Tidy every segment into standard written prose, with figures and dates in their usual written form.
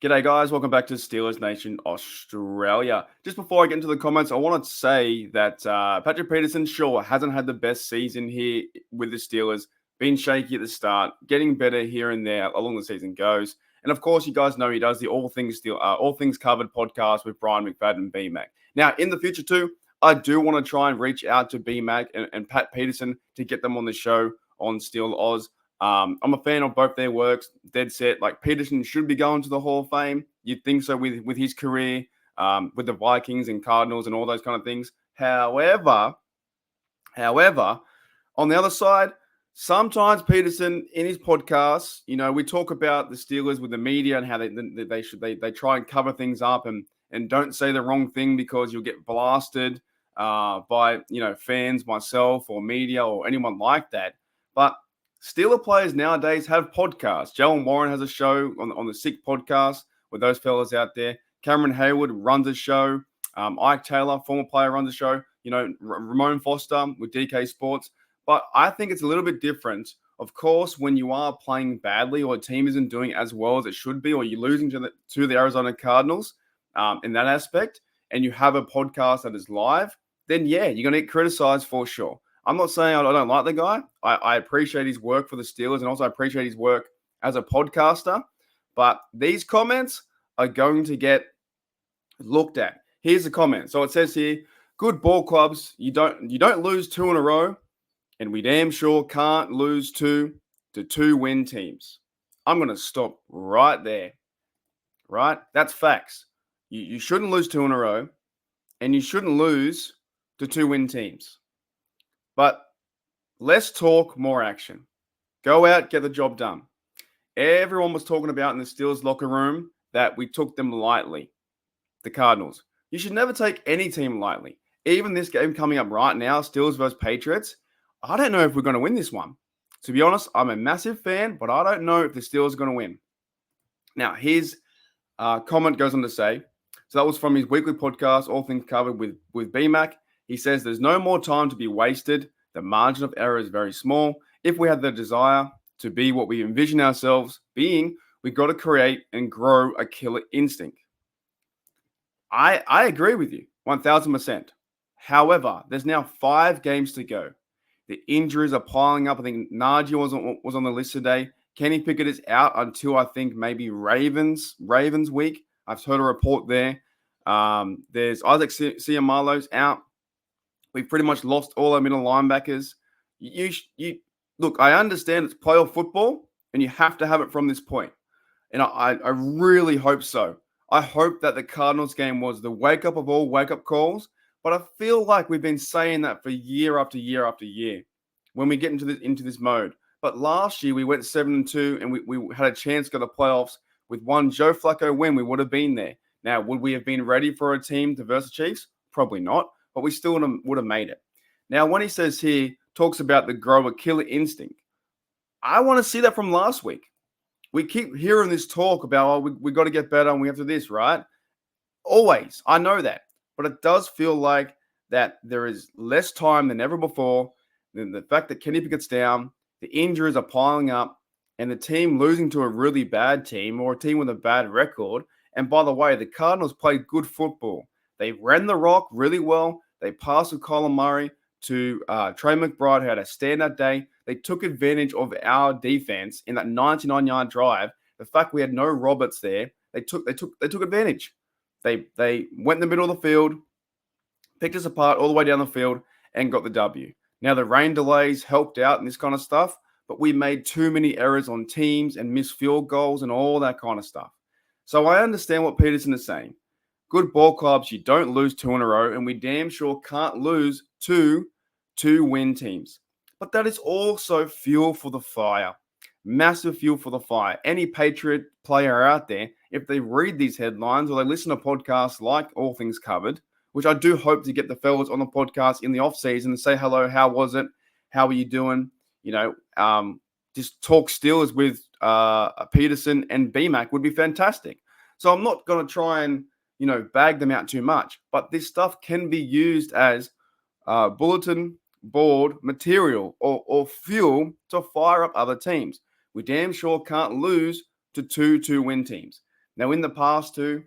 G'day, guys. Welcome back to Steelers Nation Australia. Just before I get into the comments, I want to say that Patrick Peterson sure hasn't had the best season here with the Steelers. Been shaky at the start, getting better here and there along the season goes. And of course, you guys know he does the All Things Covered podcast with Brian McFadden and B-Mac. Now, in the future too, I do want to try and reach out to B-Mac and Pat Peterson to get them on the show on Steel Oz. I'm a fan of both their works, dead set. Like, Peterson should be going to the Hall of Fame. You'd think so with his career, with the Vikings and Cardinals and all those kind of things. However, on the other side, sometimes Peterson in his podcasts, we talk about the Steelers with the media and how they try and cover things up and don't say the wrong thing because you'll get blasted by fans, myself, or media or anyone like that. But Steeler players nowadays have podcasts. Jalen Warren has a show on the Sick podcast with those fellas out there. Cameron Hayward runs a show. Ike Taylor, former player, runs a show. Ramon Foster with DK Sports. But I think it's a little bit different. Of course, when you are playing badly or a team isn't doing as well as it should be, or you're losing to the Arizona Cardinals in that aspect, and you have a podcast that is live, then yeah, you're going to get criticized for sure. I'm not saying I don't like the guy. I appreciate his work for the Steelers and also I appreciate his work as a podcaster. But these comments are going to get looked at. Here's the comment. So it says here, good ball clubs. You don't lose 2 in a row, and we damn sure can't lose to 2-win teams. I'm going to stop right there. Right? That's facts. You shouldn't lose 2 in a row, and you shouldn't lose to 2-win teams. But less talk, more action. Go out, get the job done. Everyone was talking about in the Steelers locker room that we took them lightly, the Cardinals. You should never take any team lightly. Even this game coming up right now, Steelers versus Patriots, I don't know if we're going to win this one. To be honest, I'm a massive fan, but I don't know if the Steelers are going to win. Now, his comment goes on to say, so that was from his weekly podcast, All Things Covered with B-Mac. He says there's no more time to be wasted. The margin of error is very small. If we have the desire to be what we envision ourselves being, we've got to create and grow a killer instinct. I agree with you 1,000%. However, there's now 5 games to go. The injuries are piling up. I think Najee was on the list today. Kenny Pickett is out until I think maybe Ravens week. I've heard a report there. There's Isaac Siamalo's out. We've pretty much lost all our middle linebackers. You look, I understand it's playoff football, and you have to have it from this point. And I really hope so. I hope that the Cardinals game was the wake-up of all wake-up calls, but I feel like we've been saying that for year after year after year when we get into this mode. But last year, we went 7-2, and we had a chance to go to the playoffs. With one Joe Flacco win, we would have been there. Now, would we have been ready for a team to versus the Chiefs? Probably not. But we still would have made it. Now, when he says here, talks about the grow a killer instinct, I want to see that from last week. We keep hearing this talk about, we got to get better and we have to this, right? Always. I know that. But it does feel like that there is less time than ever before. The fact that Kenny Pickett's down, the injuries are piling up, and the team losing to a really bad team or a team with a bad record. And by the way, the Cardinals played good football. They ran the rock really well. They passed with Colin Murray to Trey McBride, who had a standout day. They took advantage of our defense in that 99-yard drive. The fact we had no Roberts there, they took advantage. They went in the middle of the field, picked us apart all the way down the field, and got the W. Now, the rain delays helped out and this kind of stuff, but we made too many errors on teams and missed field goals and all that kind of stuff. So I understand what Peterson is saying. Good ball clubs, you don't lose 2 in a row, and we damn sure can't lose 2-win teams. But that is also fuel for the fire. Massive fuel for the fire. Any Patriot player out there, if they read these headlines or they listen to podcasts like All Things Covered, which I do hope to get the fellas on the podcast in the off-season and say hello, how was it? How are you doing? Just talk Steelers with Peterson and BMAC would be fantastic. So I'm not going to try and bag them out too much. But this stuff can be used as bulletin board material or fuel to fire up other teams. We damn sure can't lose to 2-win teams. Now, in the past too,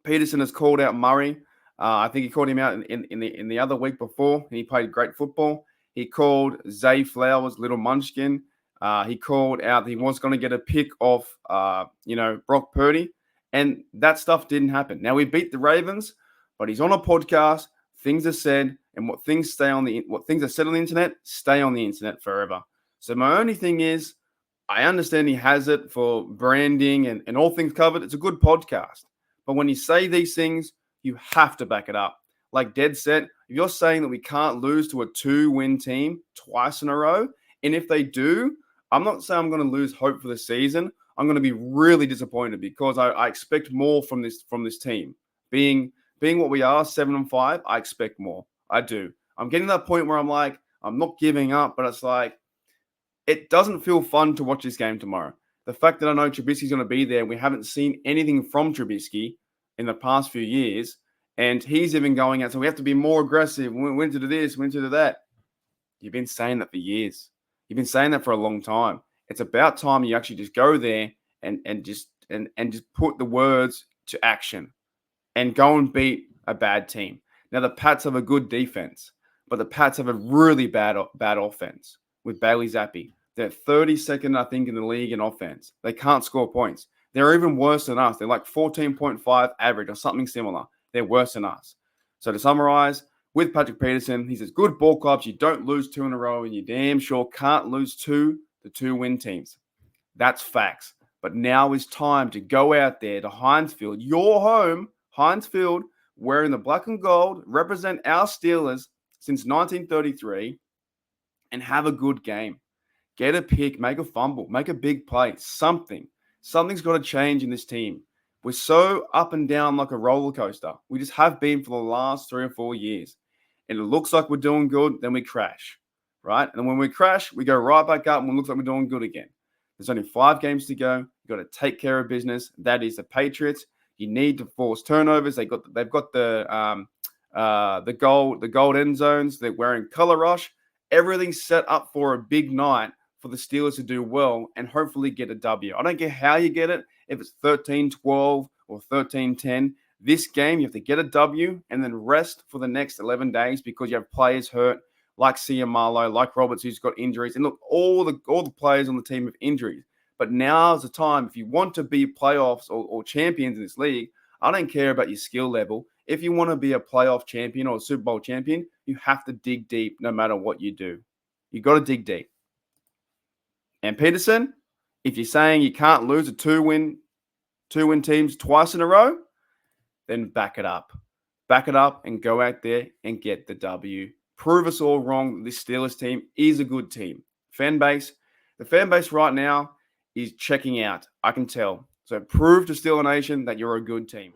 Peterson has called out Murray. I think he called him out in the other week before, and he played great football. He called Zay Flowers little munchkin. He called out that he was going to get a pick off, Brock Purdy, and that stuff didn't happen. Now we beat the Ravens, but he's on a podcast. Things are said, and what things are said on the internet stay on the internet forever. So my only thing is, I understand he has it for branding and all things covered. It's a good podcast. But when you say these things, you have to back it up. Like Dead said, if you're saying that we can't lose to a 2-win team twice in a row, and if they do, I'm not saying I'm going to lose hope for the season. I'm going to be really disappointed because I expect more from this team. Being what we are, 7-5, I expect more. I do. I'm getting to that point where I'm like, I'm not giving up, but it's like, it doesn't feel fun to watch this game tomorrow. The fact that I know Trubisky's going to be there, we haven't seen anything from Trubisky in the past few years, and he's even going out, so we have to be more aggressive. We went to do this, we went to do that. You've been saying that for years. You've been saying that for a long time. It's about time you actually just go there and just put the words to action and go and beat a bad team. Now, the Pats have a good defense, but the Pats have a really bad offense with Bailey Zappi. They're 32nd, I think, in the league in offense. They can't score points. They're even worse than us. They're like 14.5 average or something similar. They're worse than us. So to summarize, with Patrick Peterson, he says, good ball clubs, you don't lose 2 in a row, and you damn sure can't lose to the 2-win teams. That's facts. But now is time to go out there to Heinz Field, your home, Heinz Field, wearing the black and gold, represent our Steelers since 1933, and have a good game. Get a pick, make a fumble, make a big play, something. Something's got to change in this team. We're so up and down like a roller coaster. We just have been for the last 3 or 4 years. And it looks like we're doing good, then we crash, right? And then when we crash, we go right back up and it looks like we're doing good again. There's only 5 games to go. You've got to take care of business. That is the Patriots. You need to force turnovers. They've got the gold end zones. They're wearing color rush. Everything's set up for a big night for the Steelers to do well and hopefully get a W. I don't care how you get it, if it's 13-12 or 13-10. This game, you have to get a W and then rest for the next 11 days because you have players hurt like Ciamalo, like Roberts, who's got injuries. And look, all the players on the team have injuries. But now is the time, if you want to be playoffs or champions in this league, I don't care about your skill level. If you want to be a playoff champion or a Super Bowl champion, you have to dig deep no matter what you do. You got to dig deep. And Peterson, if you're saying you can't lose a 2-win teams twice in a row, then back it up. Back it up and go out there and get the W. Prove us all wrong. This Steelers team is a good team. The fan base right now is checking out. I can tell. So prove to Steeler Nation that you're a good team.